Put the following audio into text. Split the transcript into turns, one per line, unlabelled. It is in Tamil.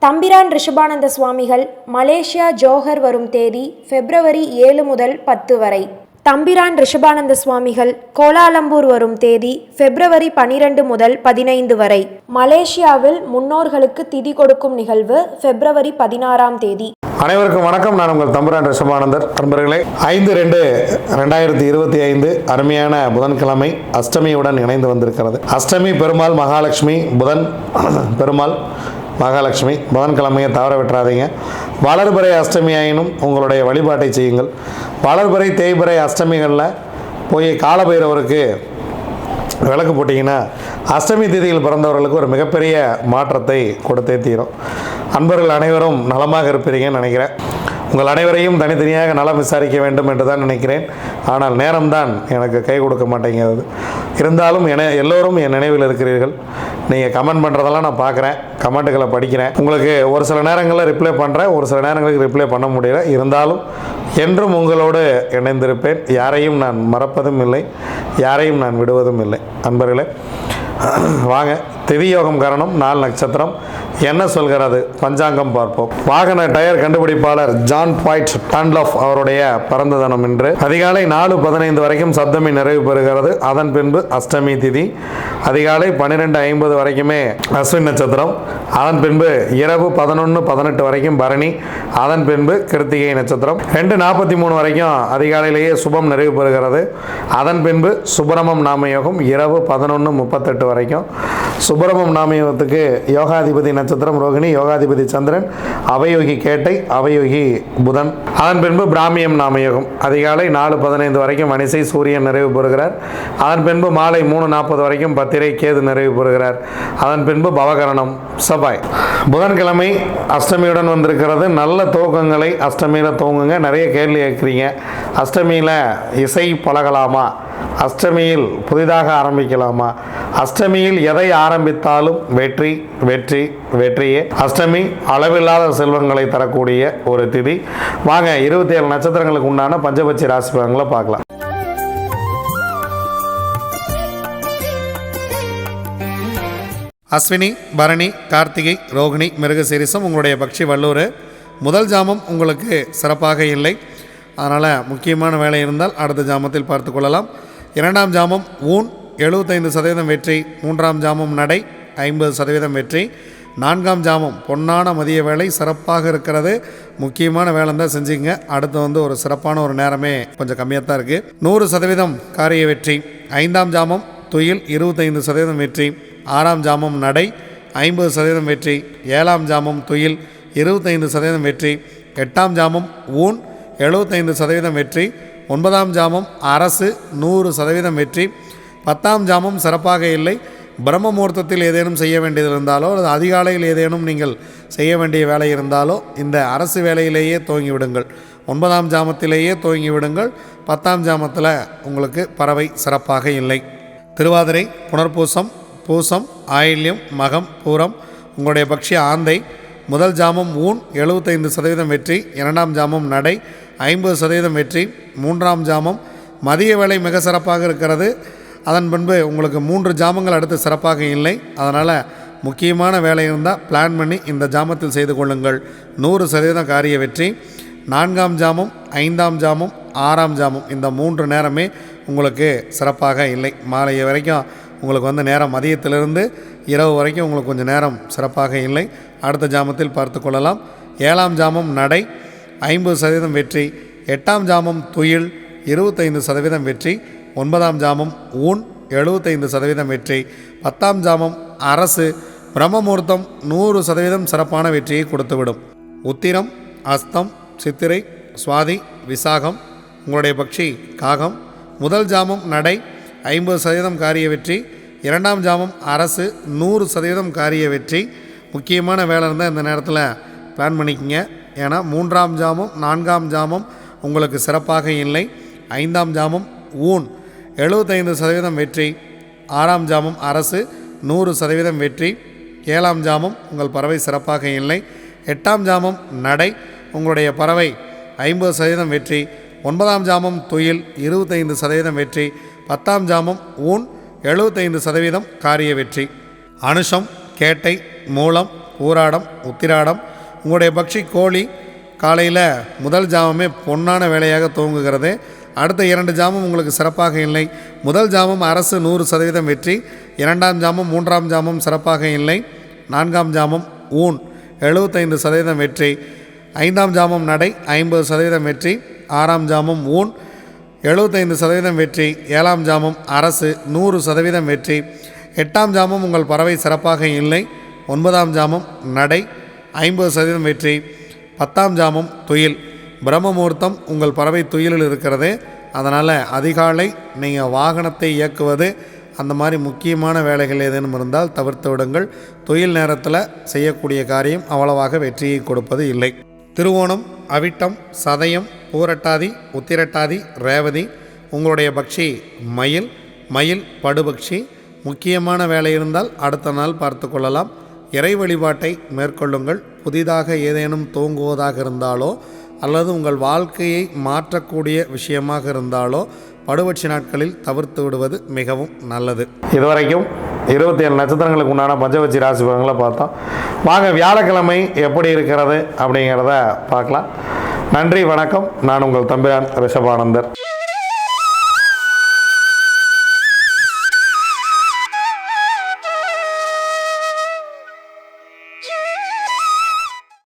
தம்பிரான் ரிஷபானந்த சுவாமிகள் மலேசியா ஜோஹர் வரும் தேதி February 7 முதல் 10 வரை. தம்பிரான் ரிஷபானந்த சுவாமிகள் கோலாலம்பூர் வரும் தேதி February 12 முதல் 15 வரை. மலேசியாவில் முன்னோர்களுக்கு திதி கொடுக்கும் நிகழ்வு February 16 தேதி.
அனைவருக்கும் வணக்கம். நான் உங்கள் தம்பிரான் ரிஷபானந்தர். நண்பர்களே, 5/2/2025 அருமையான புதன்கிழமை அஷ்டமியுடன் இணைந்து வந்திருக்கிறது. அஷ்டமி பெருமாள் மகாலட்சுமி, புதன் பெருமாள் மகாலட்சுமி. புதன்கிழமையை தவற விட்டுறாதீங்க. வளர்பிறை அஷ்டமி ஆயினும் உங்களுடைய வழிபாட்டை செய்யுங்கள். வளர்பிறை தேய்பிறை அஷ்டமிகளில் போய் காலபைரவருக்கு விளக்கு போட்டிங்கன்னா அஷ்டமி திதியில் பிறந்தவர்களுக்கு ஒரு மிகப்பெரிய மாற்றத்தை கொடுத்தே தீரும். அன்பர்கள் அனைவரும் நலமாக இருப்பீங்கன்னு நினைக்கிறேன். உங்கள் அனைவரையும் தனித்தனியாக நலம் விசாரிக்க வேண்டும் என்று தான் நினைக்கிறேன். ஆனால் நேரம்தான் எனக்கு கை கொடுக்க மாட்டேங்கிறது. இருந்தாலும் எல்லோரும் என் நினைவில் இருக்கிறீர்கள். நீங்கள் கமெண்ட் பண்ணுறதெல்லாம் நான் பார்க்குறேன், கமெண்ட்டுகளை படிக்கிறேன். உங்களுக்கு ஒரு சில நேரங்களில் ரிப்ளை பண்ணுறேன், ஒரு சில நேரங்களுக்கு ரிப்ளை பண்ண முடியல. இருந்தாலும் என்றும் உங்களோடு இணைந்திருப்பேன். யாரையும் நான் மறப்பதும் இல்லை, யாரையும் நான் விடுவதும் இல்லை. அன்பர்களே, வாங்க, திதியோகம் காரணம் 4 நட்சத்திரம் என்ன சொல்கிறது பஞ்சாங்கம் பார்ப்போம். வாகன டயர் கண்டுபிடிப்பாளர் ஜான் பாயிண்ட் டான்லாஃப் அவருடைய பிறந்த தினம் இன்று. அதிகாலை 4:15 வரைக்கும் சப்தமி நிறைவு பெறுகிறது. அதன் பின்பு அஷ்டமி திதி. அதிகாலை 12:50 வரைக்குமே அஸ்வின் நட்சத்திரம். அதன் பின்பு இரவு 11:18 வரைக்கும் பரணி. அதன் பின்பு கிருத்திகை நட்சத்திரம். 2:43 வரைக்கும் அதிகாலையிலேயே சுபம் நிறைவு பெறுகிறது. அதன் பின்பு சுப்பிரமம் நாமயோகம் இரவு 11:38 வரைக்கும். சுப்பிரமம் நாமயோகத்துக்கு யோகாதிபதி நட்சத்திரம் ரோகிணி, யோகாதிபதி சந்திரன், அவயோகி கேட்டை, அவயோகி புதன். அதன் பின்பு பிராமியம் நாமயோகம். அதிகாலை 4:15 வரைக்கும் வனிசை சூரியன் நிறைவு பெறுகிறார். அதன் பின்பு மாலை 3:40 வரைக்கும் பத்திரை கேது நிறைவு பெறுகிறார். அதன் பின்பு பவகரணம் செவ்வாய். புதன்கிழமை அஷ்டமியுடன் வந்திருக்கிறது. நல்ல துவக்கங்களை அஷ்டமியில் துவங்குங்க. நிறைய கேள்வி கேட்குறீங்க. அஷ்டமியில் இசை பழகலாமா? அஷ்டமியில் புதிதாக ஆரம்பிக்கலாமா? அஷ்டமியில் எதை ஆரம்பித்தாலும் வெற்றி வெற்றி வெற்றியே. அஷ்டமி அளவில்லாத செல்வங்களை தரக்கூடிய ஒரு திதி. வாங்க, 27 நட்சத்திரங்களுக்கு உண்டான பஞ்சபட்சி ராசி பலன்களை பார்க்கலாம். அஸ்வினி, பரணி, கார்த்திகை, ரோகிணி, மிருகசீரிசம் உங்களுடைய பட்சி வல்லூர். முதல் ஜாமம் உங்களுக்கு சிறப்பாக இல்லை. அதனால் முக்கியமான வேலை இருந்தால் அடுத்த ஜாமத்தில் பார்த்து கொள்ளலாம். 2ஆம் ஜாமம் ஊன் 75% வெற்றி. 3ஆம் ஜாமம் நடை 50% வெற்றி. 4ஆம் ஜாமம் பொன்னான மதிய வேலை சிறப்பாக இருக்கிறது. முக்கியமான வேலை தான் செஞ்சுங்க. அடுத்து ஒரு சிறப்பான ஒரு நேரமே கொஞ்சம் கம்மியாக தான் இருக்குது. 100% காரிய வெற்றி. 5ஆம் ஜாமம் துயில் 25% வெற்றி. 6ஆம் ஜாமம் நடை 50% வெற்றி. 7ஆம் ஜாமம் துயில் 25% வெற்றி. 8ஆம் ஜாமம் ஊன் 75% வெற்றி. 9ஆம் ஜாமம் அரசு 100% வெற்றி. 10ஆம் ஜாமம் சிறப்பாக இல்லை. பிரம்ம முகூர்த்தத்தில் ஏதேனும் செய்ய வேண்டியது இருந்தாலோ அல்லது அதிகாலையில் ஏதேனும் நீங்கள் செய்ய வேண்டிய வேலை இருந்தாலோ இந்த அரசு வேலையிலேயே துவங்கி விடுங்கள். 9ஆம் ஜாமத்திலேயே துவங்கி விடுங்கள். 10ஆம் ஜாமத்தில் உங்களுக்கு பறவை சிறப்பாக இல்லை. திருவாதிரை, புனர்பூசம், பூசம், ஆயில்யம், மகம், பூரம் உங்களுடைய பட்சி ஆந்தை. முதல் ஜாமம் ஊன் 75% வெற்றி. 2ஆம் ஜாமம் நடை 50% வெற்றி. 3ஆம் ஜாமம் மதிய வேலை மிக சிறப்பாக இருக்கிறது. அதன் பின்பு உங்களுக்கு 3 ஜாமங்கள் அடுத்து சிறப்பாக இல்லை. அதனால் முக்கியமான வேலை இருந்தால் பிளான் பண்ணி இந்த ஜாமத்தில் செய்து கொள்ளுங்கள். 100% காரிய வெற்றி. 4ஆம் ஜாமம், 5ஆம் ஜாமம், 6ஆம் ஜாமம் இந்த 3 நேரமே உங்களுக்கு சிறப்பாக இல்லை. மாலை வரைக்கும் உங்களுக்கு நேரம் மதியத்திலிருந்து இரவு வரைக்கும் உங்களுக்கு கொஞ்சம் நேரம் சிறப்பாக இல்லை. அடுத்த ஜாமத்தில் பார்த்து கொள்ளலாம். 7ஆம் ஜாமம் நடை 50% வெற்றி. 8ஆம் ஜாமம் துயில் 25% வெற்றி. 9ஆம் ஜாமம் ஊன் 75% வெற்றி. 10ஆம் ஜாமம் அரசு பிரம்ம முகூர்த்தம் 100% சிறப்பான வெற்றியை கொடுத்துவிடும். உத்திரம், அஸ்தம், சித்திரை, சுவாதி, விசாகம் உங்களுடைய பட்சி காகம். முதல் ஜாமம் நடை 50% காரிய வெற்றி. 2ஆம் ஜாமம் அரசு 100% காரிய வெற்றி. முக்கியமான வேலை இருந்தால் இந்த நேரத்தில் பிளான் பண்ணிக்கங்க. ஏன்னா 3ஆம் ஜாமம் 4ஆம் ஜாமம் உங்களுக்கு சிறப்பாக இல்லை. 5ஆம் ஜாமம் ஊன் 75% வெற்றி. 6ஆம் ஜாமம் அரசு 100% வெற்றி. 7ஆம் ஜாமம் உங்கள் பறவை சிறப்பாக இல்லை. 8ஆம் ஜாமம் நடை உங்களுடைய பறவை 50% வெற்றி. 9ஆம் ஜாமம் துயில் 25% வெற்றி. 10ஆம் ஜாமம் ஊன் 75% காரிய வெற்றி. அனுஷம், கேட்டை, மூலம், பூராடம், உத்திராடம். உங்களுடைய பக்ஷி கோழி காலையில் முதல் ஜாமமே பொன்னான வேலையாக துவங்குகிறது. அடுத்த 2 ஜாமம் உங்களுக்கு சிறப்பாக இல்லை. முதல் ஜாமம் அரசு 100% வெற்றி, 2ஆம் ஜாமம் 3ஆம் ஜாமம் சிறப்பாக இல்லை, 4ஆம் ஜாமம் ஊன் 75% வெற்றி, 5ஆம் ஜாமம் நடை 50% வெற்றி, 6ஆம் ஜாமம் ஊன் 75% வெற்றி, 7ஆம் ஜாமம் அரசு 100% வெற்றி, 8ஆம் ஜாமம் உங்கள் பறவை சிறப்பாக இல்லை, 9ஆம் ஜாமம் நடை 50% வெற்றி, 10ஆம் ஜாமம் துயில். பிரம்ம முகூர்த்தம் உங்கள் பறவை துயிலில் இருக்கிறது. அதனால் அதிகாலை நீங்கள் வாகனத்தை இயக்குவது அந்த மாதிரி முக்கியமான வேலைகள் ஏதேனும் இருந்தால் தவிர்த்து விடுங்கள். துயில் நேரத்தில் செய்யக்கூடிய காரியம் அவ்வளவாக வெற்றியை கொடுப்பது இல்லை. திருவோணம், அவிட்டம், சதயம், பூரட்டாதி, உத்திரட்டாதி, ரேவதி. உங்களுடைய பக்ஷி மயில். மயில் படுபக்ஷி. முக்கியமான வேலை இருந்தால் அடுத்த நாள் பார்த்து கொள்ளலாம். இறை வழிபாட்டை மேற்கொள்ளுங்கள். புதிதாக ஏதேனும் தூங்குவதாக இருந்தாலோ அல்லது உங்கள் வாழ்க்கையை மாற்றக்கூடிய விஷயமாக இருந்தாலோ படுபட்சி நாட்களில் தவிர்த்து விடுவது மிகவும் நல்லது. இதுவரைக்கும் 27 நட்சத்திரங்களுக்கு உண்டான பஞ்சபட்சி ராசி பலன்களை பார்த்தோம். வாங்க வியாழக்கிழமை எப்படி இருக்கிறது அப்படிங்கிறத பார்க்கலாம். நன்றி, வணக்கம். நான் உங்கள் தம்பிரான் ரிஷபானந்தர்.